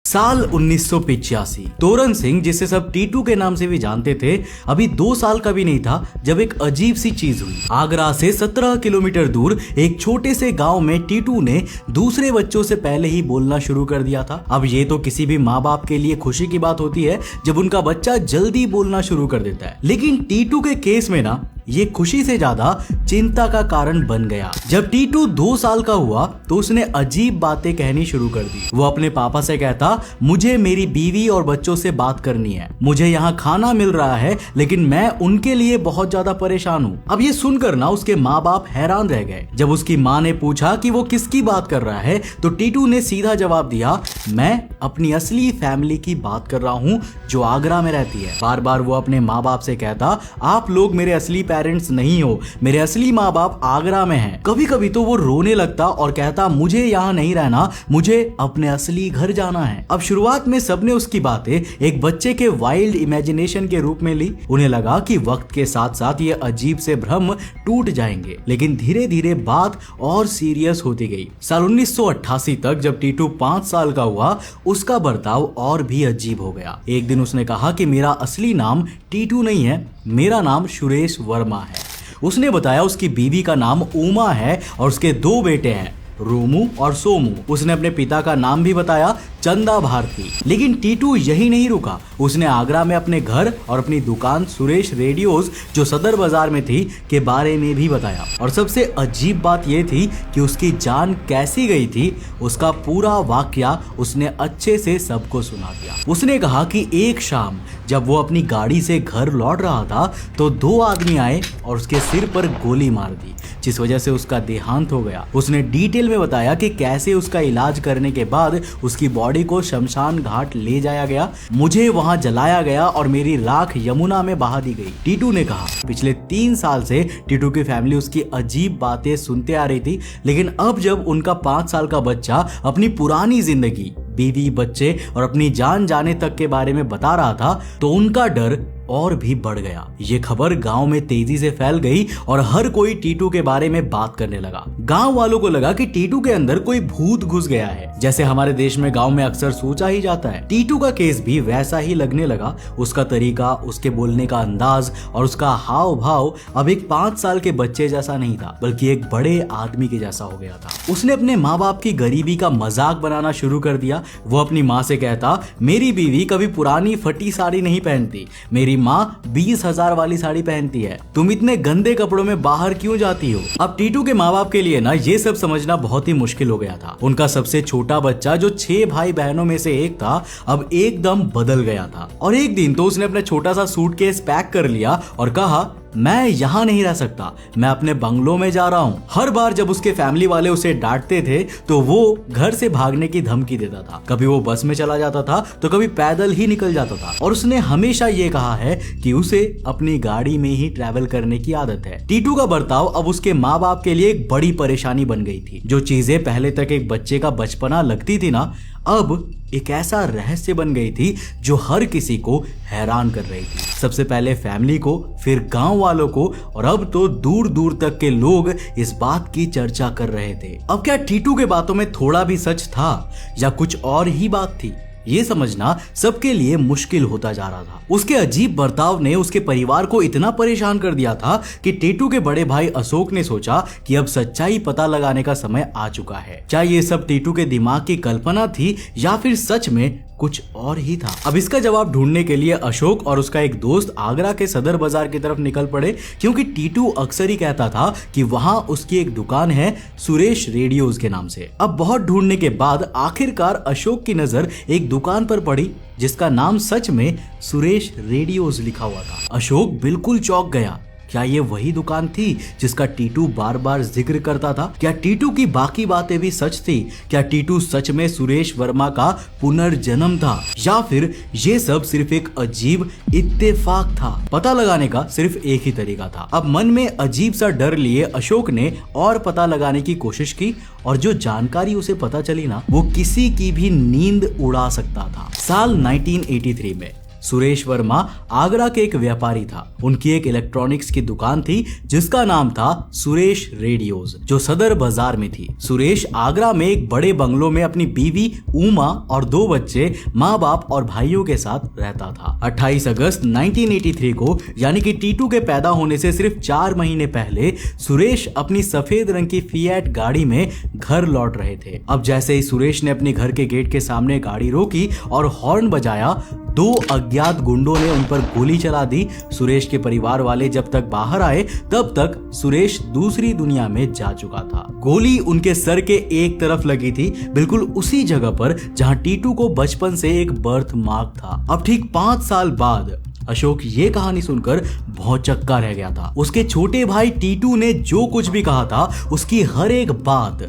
साल 1985। तोरण सिंह, जिसे सब टीटू के नाम से भी जानते थे, अभी 2 साल का भी नहीं था जब एक अजीब सी चीज हुई। आगरा से 17 किलोमीटर दूर एक छोटे से गांव में टीटू ने दूसरे बच्चों से पहले ही बोलना शुरू कर दिया था। अब ये तो किसी भी माँ बाप के लिए खुशी की बात होती है जब उनका बच्चा जल्दी बोलना शुरू कर देता है, लेकिन टीटू के केस में ना ये खुशी से ज्यादा चिंता का कारण बन गया। जब टीटू 2 साल का हुआ तो उसने अजीब बातें कहनी शुरू कर दी। वो अपने पापा से कहता, मुझे मेरी बीवी और बच्चों से बात करनी है, मुझे यहाँ खाना मिल रहा है लेकिन मैं उनके लिए बहुत ज्यादा परेशान हूँ। अब ये सुनकर ना उसके माँ बाप हैरान रह गए। जब उसकी माँ ने पूछा कि वो किसकी बात कर रहा है तो टीटू ने सीधा जवाब दिया, मैं अपनी असली फैमिली की बात कर रहा हूँ जो आगरा में रहती है। बार बार वो अपने माँ बाप से कहता, आप लोग मेरे असली पेरेंट्स नहीं हो, मेरे असली माँ बाप आगरा में हैं। कभी कभी तो वो रोने लगता और कहता, मुझे यहाँ नहीं रहना, मुझे अपने असली घर जाना है। अब शुरुआत में सबने उसकी बातें एक बच्चे के वाइल्ड इमेजिनेशन के रूप में ली। उन्हें लगा कि वक्त के साथ साथ ये अजीब से भ्रम टूट जाएंगे, लेकिन धीरे धीरे बात और सीरियस होती गई। साल 1988 तक जब टीटू 5 साल का हुआ, उसका बर्ताव और भी अजीब हो गया। एक दिन उसने कहा कि मेरा असली नाम टीटू नहीं है, मेरा नाम सुरेश वर्मा है। उसने बताया उसकी बीवी का नाम उमा है और उसके 2 बेटे हैं, रोमू और सोमू। उसने अपने पिता का नाम भी बताया, चंदा भारती। लेकिन टीटू यही नहीं रुका, उसने आगरा में अपने घर और अपनी दुकान सुरेश रेडियोज जो सदर बाजार में थी के बारे में भी बताया। और सबसे अजीब बात यह थी कि उसकी जान कैसी गई थी, उसका पूरा वाकया उसने अच्छे से सबको सुना दिया। उसने कहा कि एक शाम जब वो अपनी गाड़ी से घर लौट रहा था तो 2 आदमी आए और उसके सिर पर गोली मार दी, जिस वजह से उसका देहांत हो गया। उसने डिटेल में बताया कि कैसे उसका इलाज करने के बाद उसकी बॉडी को शमशान घाट ले जाया गया, मुझे वहां जलाया गया और मेरी राख यमुना में बहा दी गई। टीटू ने कहा पिछले 3 साल से टीटू की फैमिली उसकी अजीब बातें सुनते आ रही थी, लेकिन अब जब उनका 5 साल का बच्चा अपनी पुरानी जिंदगी, बीवी, बच्चे और अपनी जान जाने तक के बारे में बता रहा था तो उनका डर और भी बढ़ गया। ये खबर गांव में तेजी से फैल गई और हर कोई टीटू के बारे में बात करने लगा। गांव वालों को लगा कि टीटू के अंदर कोई भूत घुस गया है, जैसे हमारे देश में गांव में अक्सर सोचा ही जाता है। टीटू का केस भी वैसा ही लगने लगा। उसका तरीका, उसके बोलने का अंदाज और उसका हाव भाव अब एक 5 साल के बच्चे जैसा नहीं था, बल्कि एक बड़े आदमी के जैसा हो गया था। उसने अपने माँ बाप की गरीबी का मजाक बनाना शुरू कर दिया। वो अपनी माँ से कहता, मेरी बीवी कभी पुरानी फटी साड़ी नहीं पहनती, मेरी माँ 20,000 वाली साड़ी पहनती है, तुम इतने गंदे कपड़ों में बाहर क्यों जाती हो। अब टीटू के माँ बाप के लिए ना ये सब समझना बहुत ही मुश्किल हो गया था। उनका सबसे छोटा बच्चा जो 6 भाई बहनों में से एक था, अब एकदम बदल गया था। और एक दिन तो उसने अपना छोटा सा सूटकेस पैक कर लिया और कहा, मैं यहाँ नहीं रह सकता, मैं अपने बंगलों में जा रहा हूँ। हर बार जब उसके फैमिली वाले उसे डांटते थे तो वो घर से भागने की धमकी देता था। कभी वो बस में चला जाता था तो कभी पैदल ही निकल जाता था। और उसने हमेशा ये कहा है कि उसे अपनी गाड़ी में ही ट्रैवल करने की आदत है। टीटू का बर्ताव अब उसके माँ बाप के लिए एक बड़ी परेशानी बन गई थी। जो चीजें पहले तक एक बच्चे का बचपना लगती थी ना, अब एक ऐसा रहस्य बन गई थी जो हर किसी को हैरान कर रही थी। सबसे पहले फैमिली को, फिर गांव वालों को, और अब तो दूर दूर तक के लोग इस बात की चर्चा कर रहे थे। अब क्या टीटू के बातों में थोड़ा भी सच था या कुछ और ही बात थी, ये समझना सबके लिए मुश्किल होता जा रहा था। उसके अजीब बर्ताव ने उसके परिवार को इतना परेशान कर दिया था कि टीटू के बड़े भाई अशोक ने सोचा कि अब सच्चाई पता लगाने का समय आ चुका है। चाहे ये सब टीटू के दिमाग की कल्पना थी या फिर सच में कुछ और ही था। अब इसका जवाब ढूंढने के लिए अशोक और उसका एक दोस्त आगरा के सदर बाजार की तरफ निकल पड़े, क्योंकि टीटू अक्सर ही कहता था कि वहां उसकी एक दुकान है सुरेश रेडियोज के नाम से। अब बहुत ढूंढने के बाद आखिरकार अशोक की नजर एक दुकान पर पड़ी जिसका नाम सच में सुरेश रेडियोज लिखा हुआ था। अशोक बिल्कुल चौंक गया। क्या ये वही दुकान थी जिसका टीटू बार बार जिक्र करता था? क्या टीटू की बाकी बातें भी सच थी? क्या टीटू सच में सुरेश वर्मा का पुनर्जन्म था, या फिर ये सब सिर्फ एक अजीब इत्तेफाक था? पता लगाने का सिर्फ एक ही तरीका था। अब मन में अजीब सा डर लिए अशोक ने और पता लगाने की कोशिश की, और जो जानकारी उसे पता चली ना, वो किसी की भी नींद उड़ा सकता था। साल 1983 में सुरेश वर्मा आगरा के एक व्यापारी था। उनकी एक इलेक्ट्रॉनिक्स की दुकान थी जिसका नाम था सुरेश रेडियोज, जो सदर बाजार में थी। सुरेश आगरा में एक बड़े बंगलों में अपनी बीवी उमा और 2 बच्चे, माँ बाप और भाइयों के साथ रहता था। 28 अगस्त 1983 को यानी कि टीटू के पैदा होने से सिर्फ 4 महीने पहले सुरेश अपनी सफेद रंग की फिएट गाड़ी में घर लौट रहे थे। अब जैसे ही सुरेश ने अपने घर के गेट के सामने गाड़ी रोकी और हॉर्न बजाया, 2 अज्ञात गुंडों ने उन पर गोली चला दी। सुरेश के परिवार वाले जब तक बाहर आए तब तक सुरेश दूसरी दुनिया में जा चुका था। गोली उनके सर के एक तरफ लगी थी, बिल्कुल उसी जगह पर जहां टीटू को बचपन से एक बर्थ मार्क था। अब ठीक 5 साल बाद अशोक ये कहानी सुनकर भौचक्का रह गया था। उसके छोटे भाई टीटू ने जो कुछ भी कहा था उसकी हर एक बात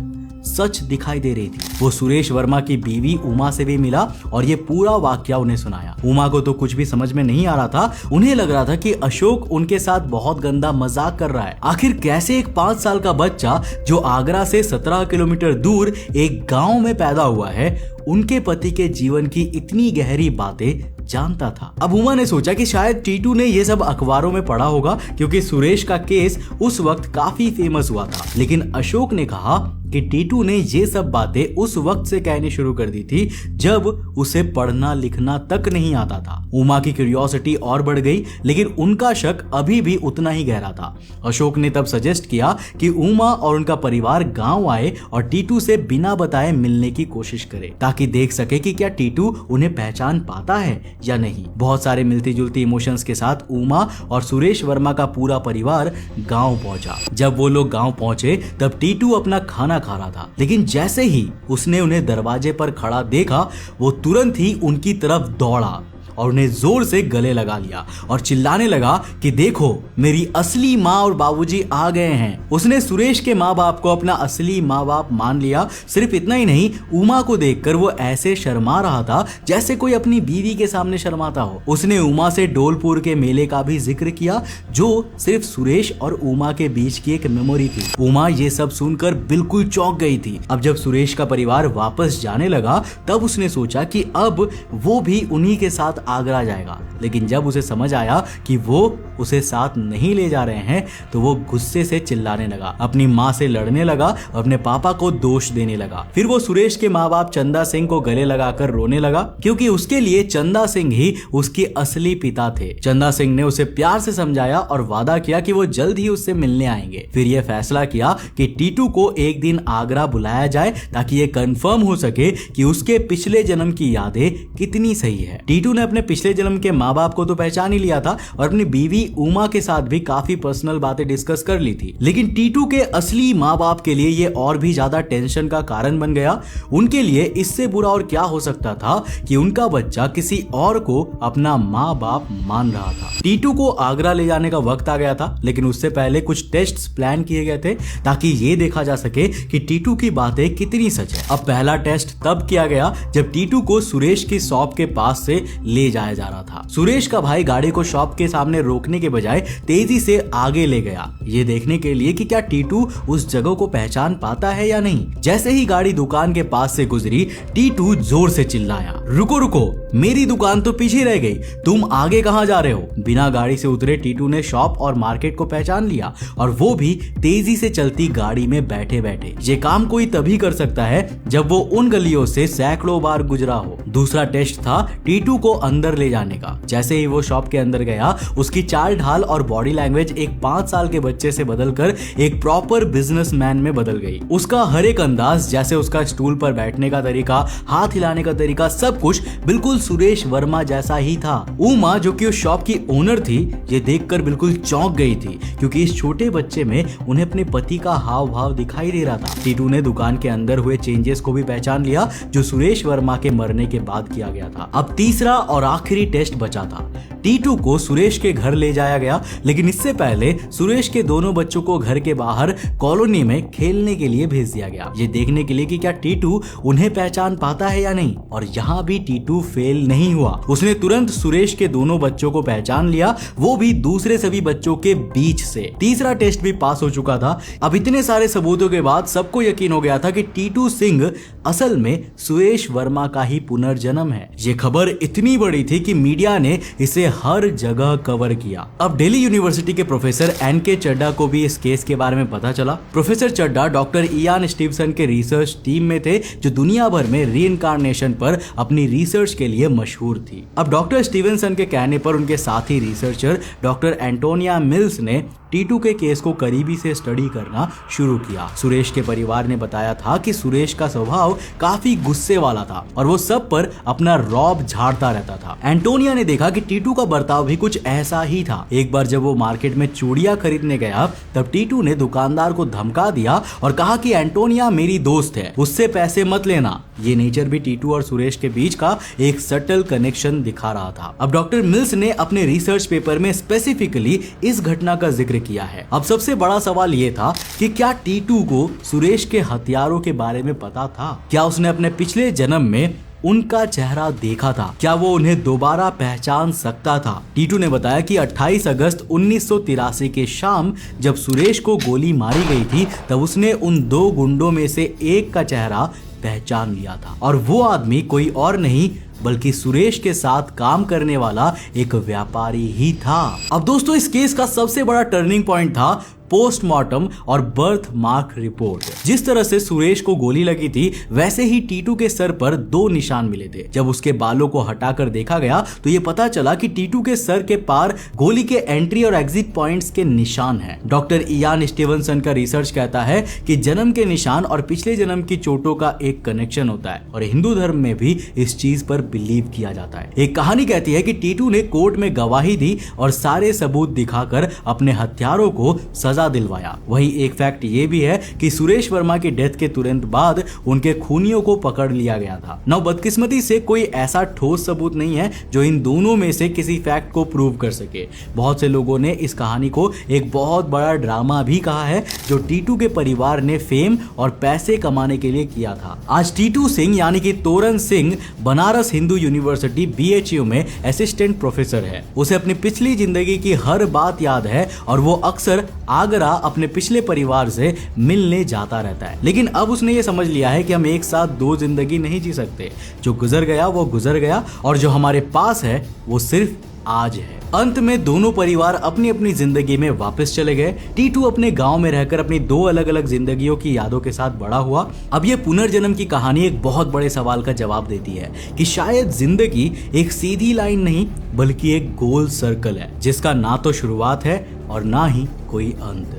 सच दिखाई दे रही थी। वो सुरेश वर्मा की बीवी उमा से भी मिला और ये पूरा वाकया उन्हें सुनाया। उमा को तो कुछ भी समझ में नहीं आ रहा था। उन्हें लग रहा था कि अशोक उनके साथ बहुत गंदा मजाक कर रहा है। आखिर कैसे एक 5 साल का बच्चा जो आगरा से 17 किलोमीटर दूर एक गांव में पैदा हुआ है, उनके पति के जीवन की इतनी गहरी बातें जानता था। अब उमा ने सोचा कि शायद टीटू ने ये सब अखबारों में पढ़ा होगा, क्योंकि सुरेश का केस उस वक्त काफी फेमस हुआ था। लेकिन अशोक ने कहा कि टीटू ने ये सब बातें उस वक्त से कहनी शुरू कर दी थी जब उसे पढ़ना लिखना तक नहीं आता था। उमा की क्यूरियोसिटी और बढ़ गई, लेकिन उनका शक अभी भी उतना ही गहरा था। अशोक ने तब सजेस्ट किया कि उमा और उनका परिवार गांव आए और टीटू से बिना बताए मिलने की कोशिश करे, ताकि देख सके कि क्या टीटू उन्हें पहचान पाता है या नहीं। बहुत सारे मिलती जुलती इमोशंस के साथ उमा और सुरेश वर्मा का पूरा परिवार गांव पहुंचा। जब वो लोग गांव पहुंचे तब टीटू अपना खाना खा रहा था, लेकिन जैसे ही उसने उन्हें दरवाजे पर खड़ा देखा, वो तुरंत ही उनकी तरफ दौड़ा और उन्हें जोर से गले लगा लिया और चिल्लाने लगा कि देखो, मेरी असली माँ और बाबूजी आ गए हैं। उसने सुरेश के माँ बाप को अपना असली माँ बाप मान लिया। सिर्फ इतना ही नहीं, उमा को देखकर वो ऐसे शर्मा रहा था जैसे कोई अपनी बीवी के सामने शर्माता हो। उसने उमा से डोलपुर के मेले का भी जिक्र किया, जो सिर्फ सुरेश और उमा के बीच की एक मेमोरी थी। उमा ये सब सुनकर बिल्कुल चौंक गई थी। अब जब सुरेश का परिवार वापस जाने लगा तब उसने सोचा कि अब वो भी उन्हीं के साथ आगरा जाएगा। लेकिन जब उसे समझ आया कि वो उसे साथ नहीं ले जा रहे हैं तो वो गुस्से से चिल्लाने लगा, अपनी माँ से लड़ने लगा और अपने पापा को दोष देने लगा। फिर वो सुरेश के माँ बाप चंदा सिंह को गले लगाकर रोने लगा, क्योंकि उसके लिए चंदा सिंह ही उसके असली पिता थे। चंदा सिंह ने उसे प्यार से समझाया और वादा किया कि वो जल्द ही उससे मिलने आएंगे। फिर यह फैसला किया कि टीटू को एक दिन आगरा बुलाया जाए ताकि ये कंफर्म हो सके कि उसके पिछले जन्म की यादें कितनी सही है। टीटू ने अपने पिछले जन्म के माँ बाप को तो पहचान ही लिया था और अपनी बीवी उमा के साथ भी काफी पर्सनल बातें डिस्कस कर ली थी, लेकिन टीटू के असली माँ बाप के लिए ये और भी ज्यादा टेंशन का कारण बन गया। उनके लिए इससे बुरा और क्या हो सकता था कि उनका बच्चा किसी और को अपना माँ बाप मान रहा था। टीटू को आगरा ले जाने का वक्त आ गया था, लेकिन उससे पहले कुछ टेस्ट प्लान किए गए थे ताकि ये देखा जा सके कि टीटू की बातें कितनी सच है। अब पहला टेस्ट तब किया गया जब टीटू को सुरेश की शॉप के पास से ले जाया जा रहा था। सुरेश का भाई गाड़ी को शॉप के सामने रोकने के बजाय तेजी से आगे ले गया, ये देखने के लिए कि क्या टीटू उस जगह को पहचान पाता है या नहीं। जैसे ही गाड़ी दुकान के पास से गुजरी, टीटू जोर से चिल्लाया, रुको रुको, मेरी दुकान तो पीछे रह गई, तुम आगे कहां जा रहे हो। बिना गाड़ी से उतरे टीटू ने शॉप और मार्केट को पहचान लिया, और वो भी तेजी से चलती गाड़ी में बैठे बैठे। ये काम कोई तभी कर सकता है जब वो उन गलियों से सैकड़ों बार गुजरा हो। दूसरा टेस्ट था टीटू को अंदर ले जाने का। जैसे ही वो शॉप के अंदर गया, उसकी चाल ढाल और बॉडी लैंग्वेज एक 5 साल के बच्चे से बदलकर एक प्रॉपर बिजनेसमैन में बदल गई। उसका हर एक अंदाज, जैसे उसका स्टूल पर बैठने का तरीका, हाथ हिलाने का तरीका, सब कुछ बिल्कुल सुरेश वर्मा जैसा ही था। उमा, जो कि उस शॉप की ओनर थी, ये देखकर बिल्कुल चौंक गई थी, क्योंकि इस छोटे बच्चे में उन्हें अपने पति का हाव भाव दिखाई दे रहा था। टीटू ने दुकान के अंदर हुए चेंजेस को भी पहचान लिया जो सुरेश वर्मा के मरने के बाद किया गया था। अब तीसरा और आखिरी टेस्ट बचा था। टीटू को सुरेश के घर ले जाया गया, लेकिन इससे पहले सुरेश के दोनों बच्चों को घर के बाहर कॉलोनी में खेलने के लिए भेज दिया गया, ये देखने के लिए कि क्या टीटू उन्हें पहचान पाता है या नहीं। और यहाँ भी टीटू फेल नहीं हुआ, उसने तुरंत सुरेश के दोनों बच्चों को पहचान लिया, वो भी दूसरे सभी बच्चों के बीच से। तीसरा टेस्ट भी पास हो चुका था। अब इतने सारे सबूतों के बाद सबको यकीन हो गया था कि टीटू सिंह असल में सुरेश वर्मा का ही पुनर्जन्म है। ये खबर इतनी बड़ी थी कि मीडिया ने इसे हर जगह कवर किया। अब दिल्ली यूनिवर्सिटी के प्रोफेसर एन.के. चड्डा को भी इस केस के बारे में पता चला। प्रोफेसर चड्डा डॉक्टर इयान स्टीवसन के रिसर्च टीम में थे, जो दुनिया भर में रीइंकार्नेशन पर अपनी रिसर्च के लिए मशहूर थी। अब डॉक्टर स्टीवनसन के कहने पर उनके साथी रिसर्चर डॉक्टर एंटोनिया मिल्स ने टीटू के केस को करीबी से स्टडी करना शुरू किया। सुरेश के परिवार ने बताया था कि सुरेश का स्वभाव काफी गुस्से वाला था और वो सब पर अपना रौब झाड़ता रहता था। एंटोनिया ने देखा कि टीटू का बर्ताव भी कुछ ऐसा ही था। एक बार जब वो मार्केट में चूड़ियां खरीदने गया, तब टीटू ने दुकानदार को धमका दिया और कहा कि एंटोनिया मेरी दोस्त है, उससे पैसे मत लेना। ये नेचर भी टीटू और सुरेश के बीच का एक सटल कनेक्शन दिखा रहा था। अब डॉक्टर मिल्स ने अपने रिसर्च पेपर में स्पेसिफिकली इस घटना का जिक्र किया है। अब सबसे बड़ा सवाल ये था कि क्या टीटू को सुरेश के हथियारों के बारे में पता था? क्या उसने अपने पिछले जन्म में उनका चेहरा देखा था? क्या वो उन्हें दोबारा पहचान सकता था? टीटू ने बताया कि 28 अगस्त 1983 के शाम जब सुरेश को गोली मारी गई थी, तब उसने उन दो गुंडों में से एक का चेहरा पहचान लिया था, और वो आदमी कोई और नहीं बल्कि सुरेश के साथ काम करने वाला एक व्यापारी ही था। अब दोस्तों, इस केस का सबसे बड़ा टर्निंग पॉइंट था पोस्टमार्टम और बर्थ मार्क रिपोर्ट। जिस तरह से सुरेश को गोली लगी थी, वैसे ही टीटू के सर पर 2 निशान मिले थे। जब उसके बालों को हटाकर देखा गया तो ये पता चला कि टीटू के सर के पार गोली के एंट्री और एग्जिट पॉइंट्स के निशान हैं। डॉक्टर इयान स्टीवनसन का रिसर्च कहता है कि जन्म के निशान और पिछले जन्म की चोटों का एक कनेक्शन होता है, और हिंदू धर्म में भी इस चीज पर बिलीव किया जाता है। एक कहानी कहती है कि टीटू ने कोर्ट में गवाही दी और सारे सबूत दिखाकर अपने हत्यारों को सजा दिलवाया। वहीं एक फैक्ट ये भी है कि सुरेश वर्मा की डेथ के तुरंत बाद उनके खूनियों को पकड़ लिया गया था। नौ बदकिस्मती से कोई ऐसा ठोस सबूत नहीं है जो इन दोनों में से किसी फैक्ट को प्रूव कर सके। बहुत से लोगों ने इस कहानी को एक बहुत बड़ा ड्रामा भी कहा है, जो टीटू के परिवार ने फेम और पैसे कमाने के लिए किया था। आज टीटू सिंह यानी कि तोरण सिंह बनारस हिंदू यूनिवर्सिटी BHU में असिस्टेंट प्रोफेसर है। उसे अपनी पिछली जिंदगी की हर बात याद है और वो अक्सर आगरा अपने पिछले परिवार से मिलने जाता रहता है। लेकिन अब उसने ये समझ लिया है कि हम एक साथ 2 जिंदगी नहीं जी सकते। जो गुजर गया वो गुजर गया, और जो हमारे पास है वो सिर्फ आज है। अंत में दोनों परिवार अपनी अपनी जिंदगी में वापस चले गए। टीटू अपने गांव में रहकर अपनी 2 अलग अलग जिंदगियों की यादों के साथ बड़ा हुआ। अब ये पुनर्जन्म की कहानी एक बहुत बड़े सवाल का जवाब देती है कि शायद जिंदगी एक सीधी लाइन नहीं बल्कि एक गोल सर्कल है, जिसका ना तो शुरुआत है और ना ही कोई अंत।